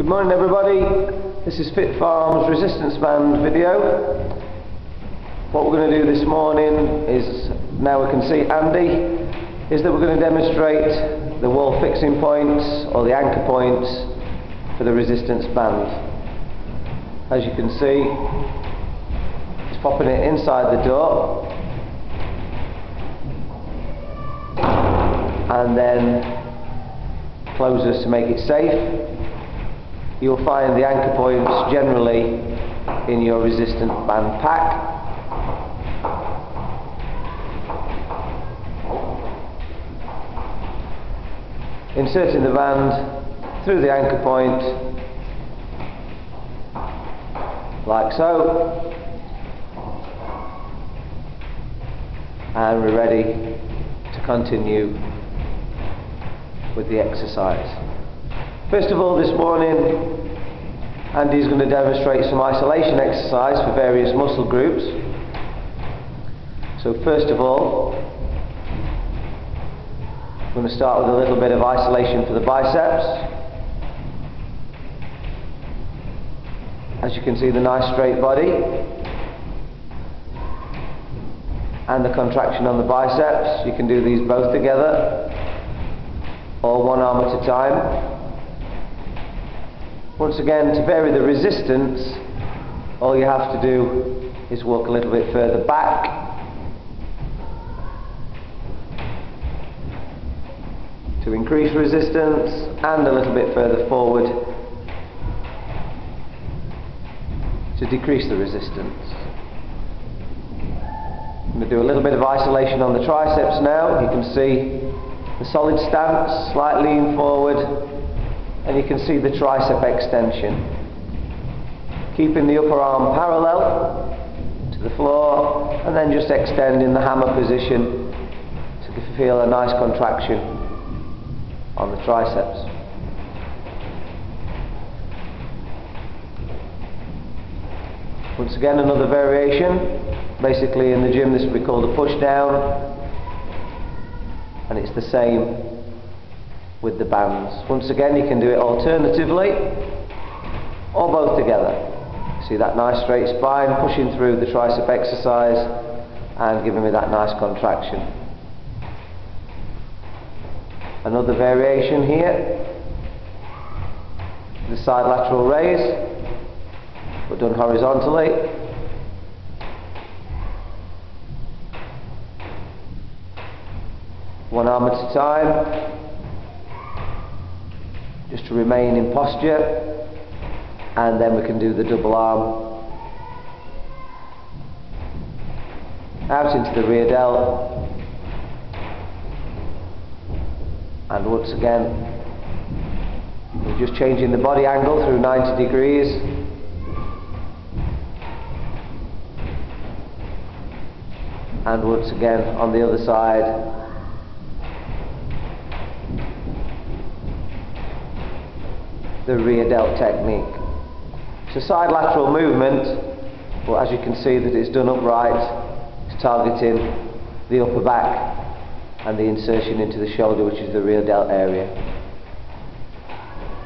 Good morning everybody, this is FitFarms resistance band video. What we're going to do this morning is, now we can see Andy, is that we're going to demonstrate the wall fixing points or the anchor points for the resistance band. As you can see, it's popping it inside the door and then closes to make it safe. You'll find the anchor points generally in your resistance band pack. Inserting the band through the anchor point, like so, and we're ready to continue with the exercise. First of all, this morning Andy's going to demonstrate some isolation exercise for various muscle groups. So first of all, I'm going to start with a little bit of isolation for the biceps. As you can see, the nice straight body and the contraction on the biceps. You can do these both together or one arm at a time. Once again, to vary the resistance, all you have to do is walk a little bit further back to increase resistance, and a little bit further forward to decrease the resistance. I'm going to do a little bit of isolation on the triceps now. You can see the solid stance, slight lean forward, and you can see the tricep extension. Keeping the upper arm parallel to the floor, and then just extend in the hammer position to feel a nice contraction on the triceps. Once again, another variation. Basically in the gym this would be called a push down, and it's the same with the bands. Once again, you can do it alternatively or both together. See that nice straight spine pushing through the tricep exercise and giving me that nice contraction. Another variation here, the side lateral raise, but done horizontally. One arm at a time, just to remain in posture, and then we can do the double arm out into the rear delt, and once again we're just changing the body angle through 90 degrees, and once again on the other side the rear delt technique. It's a side lateral movement, but as you can see that it's done upright, it's targeting the upper back and the insertion into the shoulder, which is the rear delt area.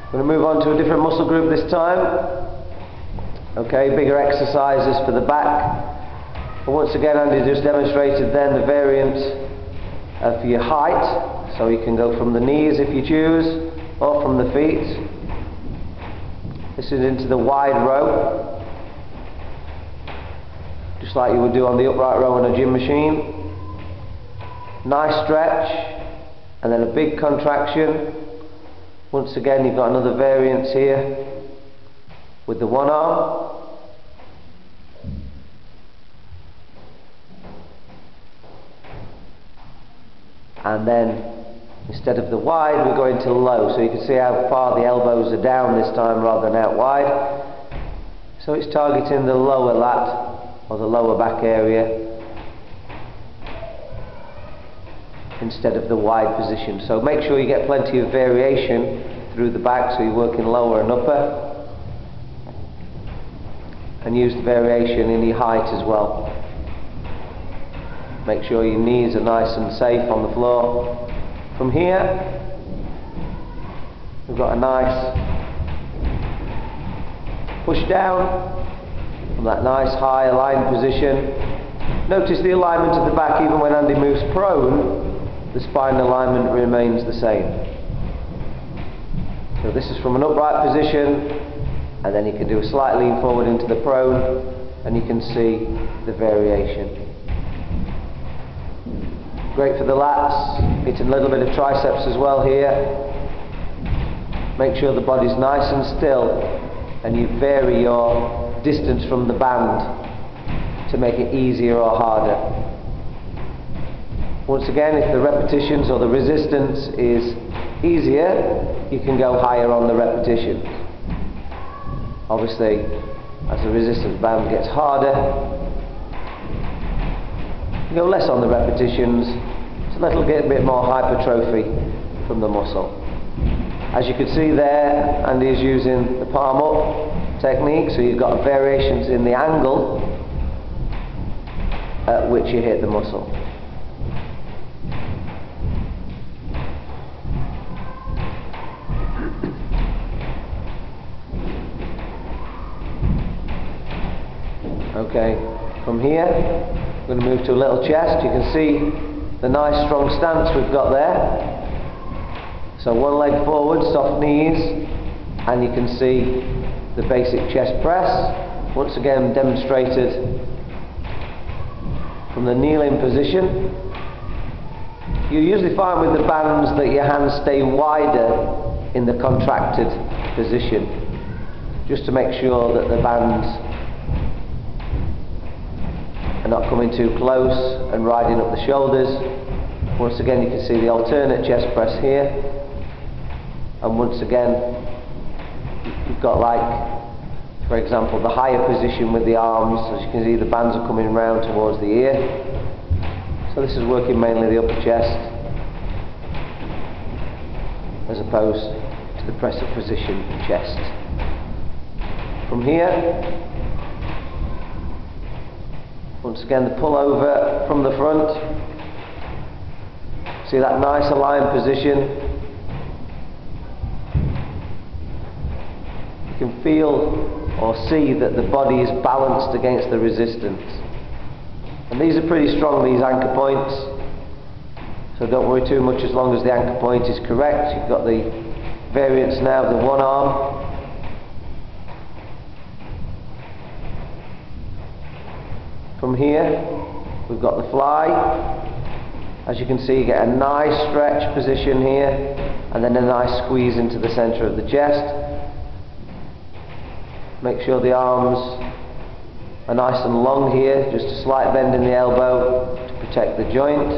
I'm going to move on to a different muscle group this time. Okay, bigger exercises for the back. But once again, Andy just demonstrated then the variant for your height, so you can go from the knees if you choose, or from the feet. This is into the wide row, just like you would do on the upright row on a gym machine. Nice stretch, and then a big contraction. Once again, you've got another variance here with the one arm. And then instead of the wide, we're going to low, so you can see how far the elbows are down this time rather than out wide. So it's targeting the lower lat or the lower back area instead of the wide position. So make sure you get plenty of variation through the back, so you're working lower and upper, and use the variation in your height as well. Make sure your knees are nice and safe on the floor. From here, we've got a nice Push down from that nice high aligned position. Notice the alignment of the back. Even when Andy moves prone, the spine alignment remains the same. So this is from an upright position, and then you can do a slight lean forward into the prone, and you can see the variation. Great for the lats, hitting a little bit of triceps as well here. Make sure the body's nice and still, and you vary your distance from the band to make it easier or harder. Once again, if the repetitions or the resistance is easier, you can go higher on the repetitions. Obviously, as the resistance band gets harder, you go less on the repetitions. It's a little bit more hypertrophy from the muscle. As you can see there, Andy is using the palm up technique, so you've got variations in the angle at which you hit the muscle. Okay, from here, I'm going to move to a little chest. You can see the nice strong stance we've got there. So one leg forward, soft knees, and you can see the basic chest press. Once again demonstrated from the kneeling position. You usually find with the bands that your hands stay wider in the contracted position, just to make sure that the bands are not coming too close and riding up the shoulders. Once again, you can see the alternate chest press here, and once again you've got, like, for example, the higher position with the arms. As you can see, the bands are coming round towards the ear, so this is working mainly the upper chest as opposed to the press up position chest. From here, once again, the pull over from the front. See that nice aligned position. You can feel or see that the body is balanced against the resistance. And these are pretty strong, these anchor points. So don't worry too much as long as the anchor point is correct. You've got the variance now of the one arm. From here, we've got the fly. As you can see, you get a nice stretch position here, and then a nice squeeze into the center of the chest. Make sure the arms are nice and long here, just a slight bend in the elbow to protect the joint.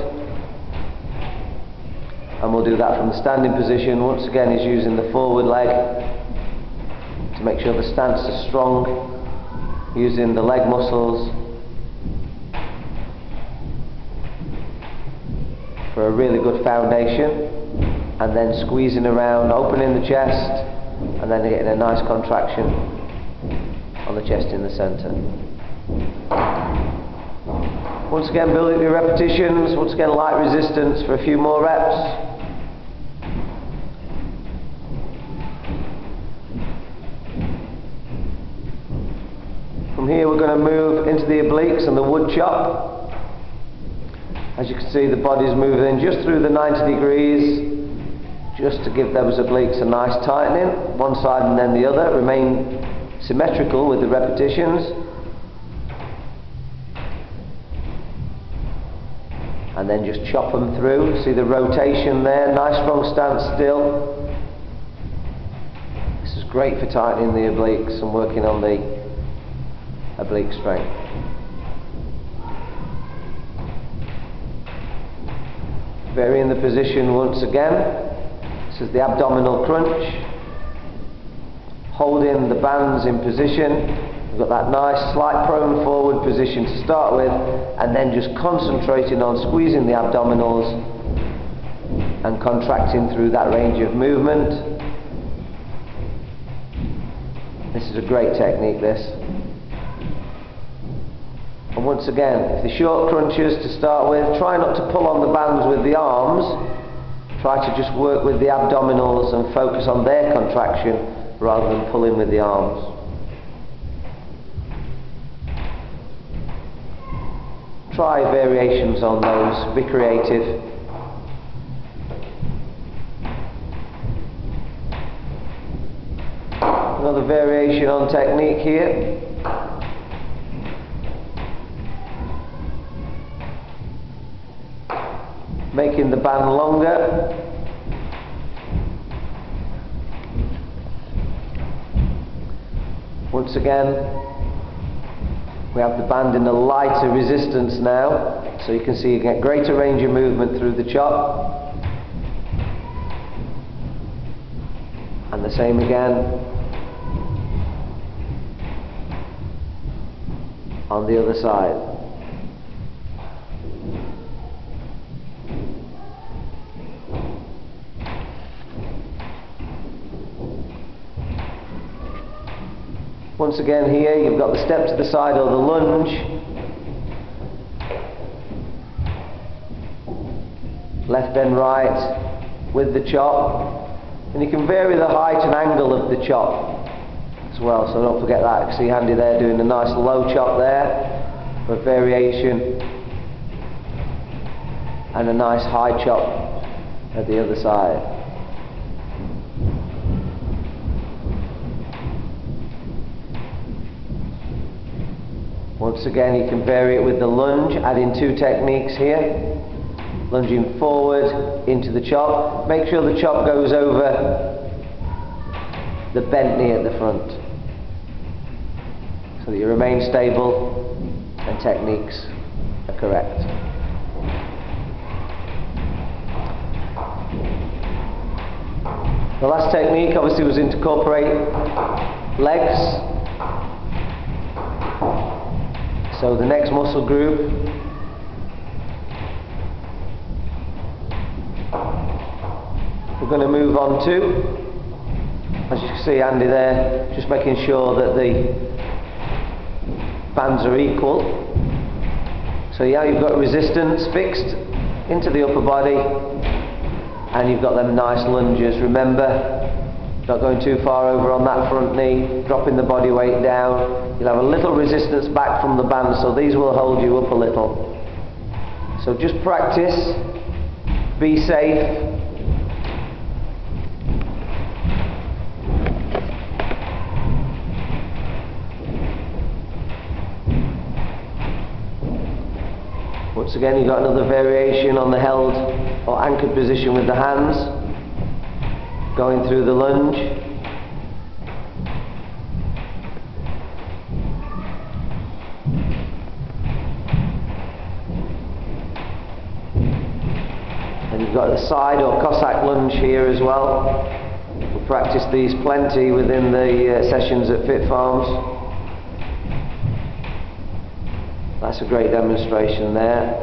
And we'll do that from the standing position. Once again, he's using the forward leg to make sure the stance is strong, using the leg muscles for a really good foundation, and then squeezing around, opening the chest, and then getting a nice contraction on the chest in the center. Once again, building your repetitions. Once again, light resistance for a few more reps. From here, we're going to move into the obliques and the wood chop. As you can see, the body's moving just through the 90 degrees, just to give those obliques a nice tightening, one side and then the other. Remain symmetrical with the repetitions. And then just chop them through. See the rotation there, nice strong stance still. This is great for tightening the obliques and working on the oblique strength. Varying the position once again. This is the abdominal crunch. Holding the bands in position. We've got that nice slight prone forward position to start with, and then just concentrating on squeezing the abdominals and contracting through that range of movement. This is a great technique, this. And once again, if the short crunches to start with, try not to pull on the bands with the arms. Try to just work with the abdominals and focus on their contraction rather than pulling with the arms. try variations on those, be creative. Another variation on technique here. Making the band longer. Once again, we have the band in a lighter resistance now, so you can see you get greater range of movement through the chop. And the same again on the other side. Once again here, you've got the step to the side or the lunge. Left and right with the chop. And you can vary the height and angle of the chop as well, so don't forget that. You can see Andy there doing a nice low chop there for variation. And a nice high chop at the other side. Once again, you can vary it with the lunge, adding two techniques here. Lunging forward into the chop. Make sure the chop goes over the bent knee at the front, so that you remain stable and techniques are correct. The last technique obviously was to incorporate legs. So the next muscle group we're going to move on to, as you can see Andy there, just making sure that the bands are equal. So yeah, you've got resistance fixed into the upper body, and you've got them nice lunges. Remember, not going too far over on that front knee, dropping the body weight down. You'll have a little resistance back from the band, so these will hold you up a little. So just practice, be safe. Once again, you've got another variation on the held or anchored position with the hands, going through the lunge. And you've got the side or Cossack lunge here as well. We'll practice these plenty within the sessions at FitFarms. That's a great demonstration there.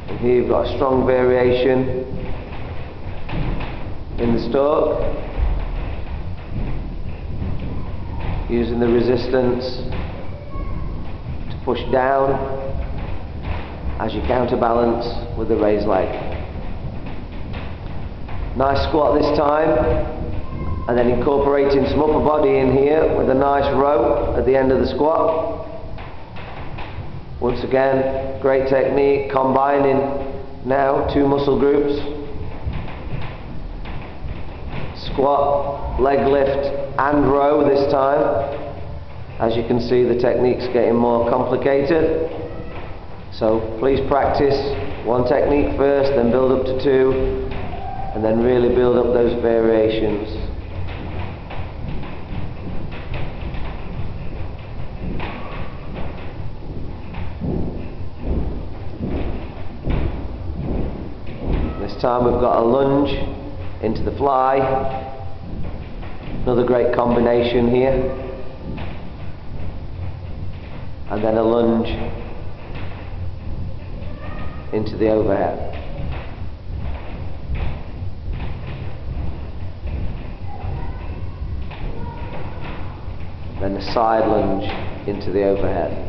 And here you've got a strong variation in the stalk, using the resistance to push down as you counterbalance with the raised leg. Nice squat this time, and then incorporating some upper body in here with a nice row at the end of the squat. Once again, great technique, combining now two muscle groups. Squat, leg lift and row this time. As you can see, the technique's getting more complicated. So please practice one technique first, then build up to two, and then really build up those variations. This time we've got a lunge into the fly. Another great combination here. And then a lunge into the overhead. Then a side lunge into the overhead.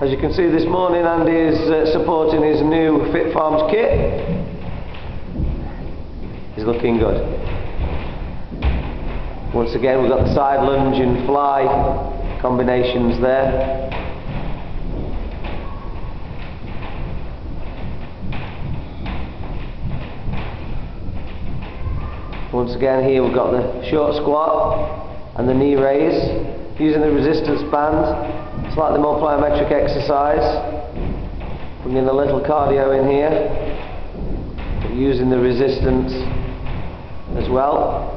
As you can see this morning, Andy is supporting his new FitFarms kit. He's looking good. Once again, we've got the side lunge and fly combinations there. Once again, here we've got the short squat and the knee raise, using the resistance band, slightly more plyometric exercise, bringing a little cardio in here, but using the resistance as well.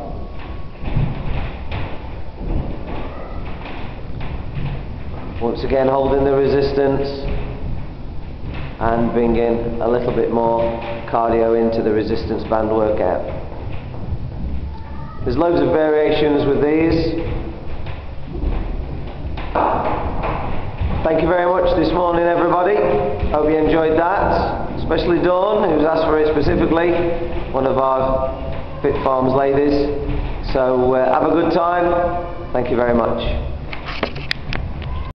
Once again, holding the resistance and bringing a little bit more cardio into the resistance band workout. There's loads of variations with these. Thank you very much this morning, everybody. Hope you enjoyed that, especially Dawn, who's asked for it specifically, one of our FitFarms ladies. So have a good time. Thank you very much.